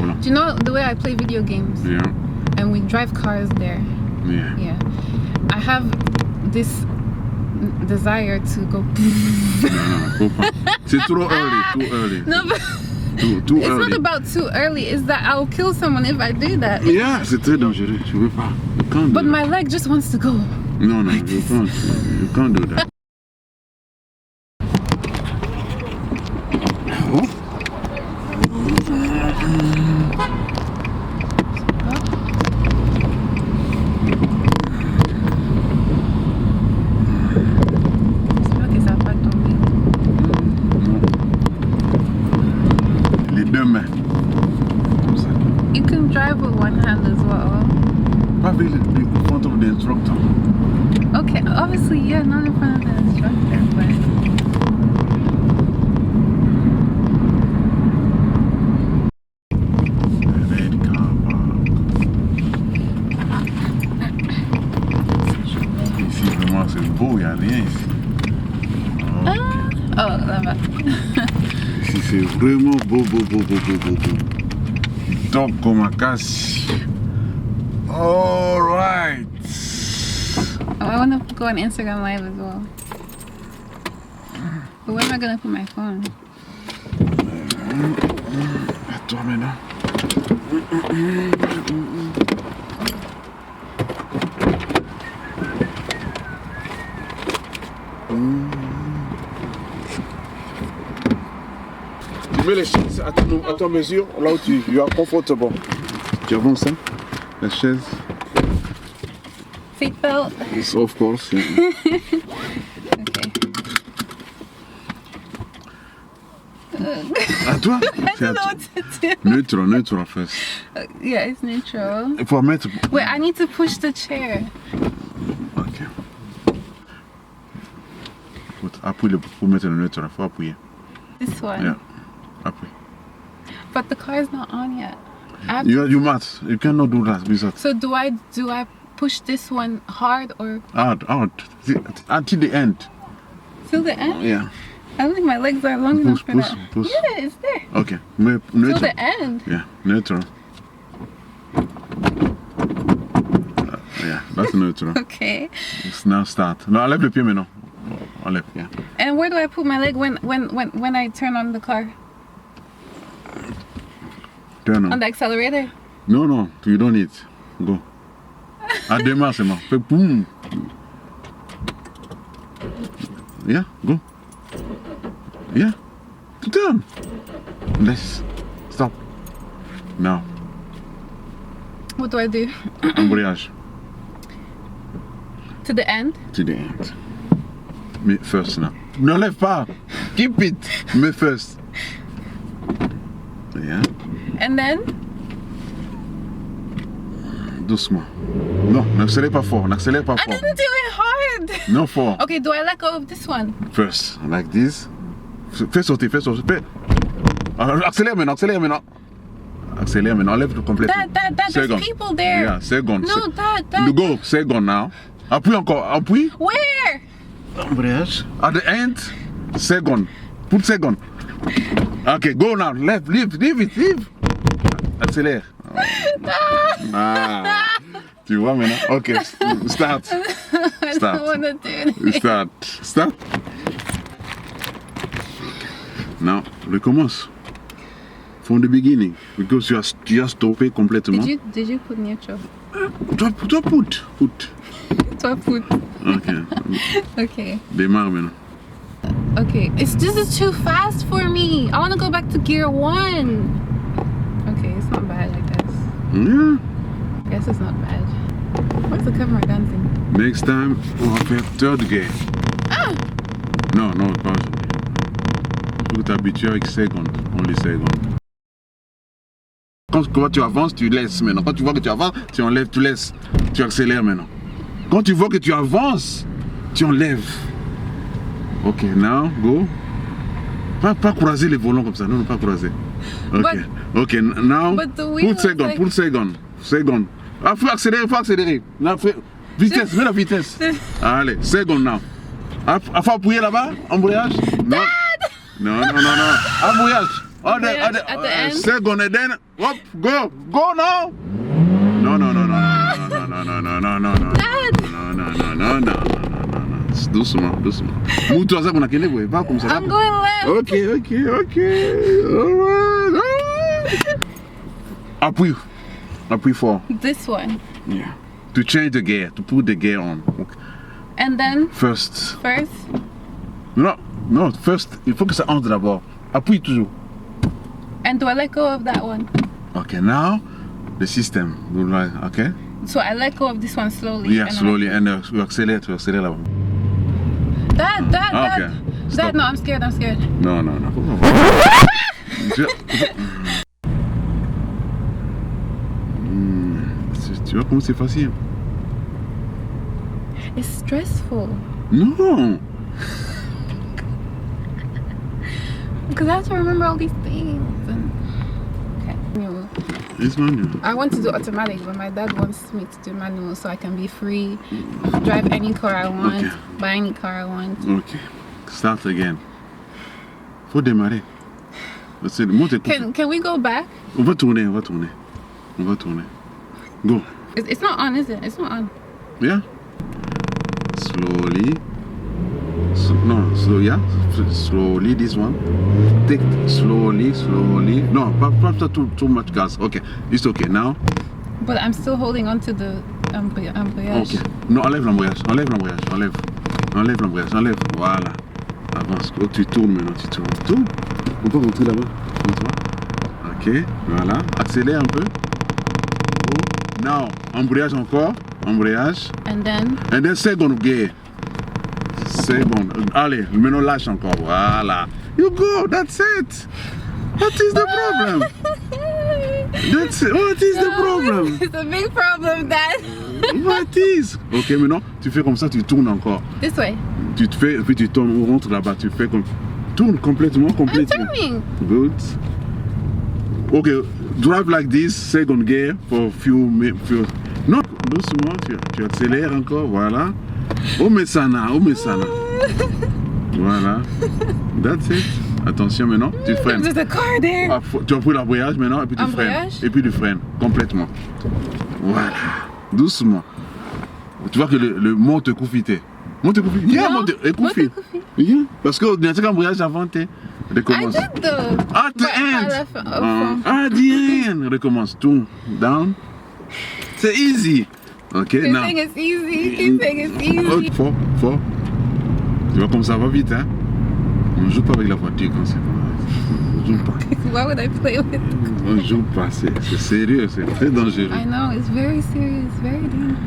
volant. Do you know the way I play video games? Yeah. And we drive cars there. Yeah. Yeah. I have this desire to go. No, c'est too early. No, but Too it's early. not about too early. It's that I'll kill someone if I do that. Yeah, c'est très dangereux. Je veux pas. You can't do But that. my leg just wants to go. No, you can't. You can't do that. Oh. J'espère que ça va pas tomber. Les deux mains. Comme ça. You can drive with one hand as well. Pas avec le front of the instructor. Okay, obviously, yeah, not in front of the instructor, but. Red car park. Ici, vraiment, c'est beau, il n'y a rien ici. Oh, là-bas. Ici, c'est vraiment beau. Top comme un casse. All right. Oh, I want to go on Instagram Live as well. But where am I going to put my phone? À toi maintenant. Tu mets les chaises à ta mesure, là où tu es confortable. Tu avances, hein? La chaise. Seatbelt. Yes, of course. Yeah. Okay. À toi? I don't know what to do. Neutral first. Yeah, it's neutral. Il faut mettre. Wait, I need to push the chair. Ok. Faut appuyer pour mettre le neutral. Faut appuyer. This one. Yeah. Appuie. But the car is not on yet. I have You must. You cannot do that. Because So do I push this one hard or out. Until the end. till the end? Yeah. I don't think my legs are long enough for that. Push. Yeah, it's there. Okay. Till Neutral. the end. Yeah, neutral. Yeah, that's neutral. Okay. It's now start. No, enlève le pied maintenant. Enlève, yeah. And where do I put my leg when I turn on the car? Turn on. On the accelerator? No, you don't need. Go. À démarre seulement. Fais boum. Yeah, go. Yeah. Turn. Let's stop. Now. What do I do? Embrayage. To the end? To the end. Me first now. N'enlève pas. Keep it. Me first. Yeah. And then? Doucement. Non, n'accélère pas fort. N'accélère pas I fort. didn't do it hard. Non fort. Okay, do I let go of this one? First, like this. Fais sauter. Accélère maintenant. Accélère maintenant. Enlève complètement. Dad, there's people there. Yeah, second. No, Dad. Go, second now. Appuie encore. Appuie. Where? Embrayage. At the end, second. Put second. Okay, go now. Leave it. Accélère. Ah. Tu vois maintenant? Okay, start. I don't want to do it. Start. Now, recommence. From the beginning, because you are stoppé complètement. Did you put neutral? Toi put. Toi put. Okay. Okay. Démarre maintenant. Okay. This is too fast for me. I want to go back to gear 1. Okay, it's not bad, I guess. Yeah. I guess it's not bad. Where's the camera dancing? Next time, on va faire third gear. Ah! Non, pas aujourd'hui. Il faut t'habituer avec second. Only second. Quand tu avances, tu laisses maintenant. Quand tu vois que tu avances, tu enlèves, tu laisses. Tu accélères maintenant. Quand tu vois que tu avances, tu enlèves. Ok, now, go. Pas croiser les volants comme ça. Non, pas croiser. Ok, now, put second. Faut accélérer. Now, vitesse, mets la vitesse. Allez, second now. Faut appuyer là-bas, embrayage. Non. Embrayage. Embrayage at the end. Second and then, hop, go now. No. Dad. No. Doucement. Move-toi ça qu'on a qu'une voie, pas comme ça. I'm going left. Ok. Alright. Appuie fort. This one. Yeah. To change the gear, to put the gear on. Okay. And then First. Non, first, il faut que ça entre d'abord. Appuie toujours. And do I let go of that one? Okay, now the system. Okay? So I let go of this one slowly. Yeah, and slowly, and you accélère là-bas. Dad. Okay. Stop. Dad, no, I'm scared. Non. Tu vois comment c'est facile? It's stressful. Non. Because I have to remember all these things. Okay. It's manual. I want to do automatic, but my dad wants me to do manual so I can be free, drive any car I want, Okay. buy any car I want. Ok. Start again. Faut démarrer. C'est le mot est coupé. Can we go back? On va tourner. Go. It's not on, is it? It's not on. Yeah. Slowly. Slowly this one. Take slowly. No, not too much gas. Okay, it's okay now. But I'm still holding on to the embrayage. Ok. Non, enlève l'embrayage. Enlève. Voilà. Avance. Oh, tu tournes maintenant, Tourne. On peut rentrer là-bas. Ok, voilà. Accélère un peu. Oh. Now, embrayage encore. Embrayage. And then Second gear. Allez, maintenant lâche encore. Voilà. You go, that's it. What is the problem? That's it. What is the problem? It's a big problem, Dad. What is? Ok, maintenant, tu fais comme ça, tu tournes encore. This way. Tu te fais, et puis tu tournes, on rentre là-bas, tu fais comme... Tourne complètement. I'm turning. Good. Ok, drive like this, second gear for few... Non, doucement, tu accélères encore, voilà. Omesana. Voilà. That's it. Attention maintenant, tu freines. There's a car there. Tu as pris l'embrayage maintenant et puis tu freines. Et puis tu freines complètement. Voilà. Doucement. Tu vois que le monte coufité. Monte coufité. Yeah, monte coufité. Yeah. Parce que dans cet embrayage avant, recommence. I did though. At the end. At the end. Recommence. Tout. Down. C'est easy. Ok, Keep now. saying it's easy. Keep saying it's easy. Fort. Tu vois comme ça va vite, hein? On ne joue pas avec la voiture quand c'est comme ça. On ne joue pas. Why would I play with it? On ne joue pas, c'est sérieux, c'est très dangereux. I know, it's very serious, very dangerous.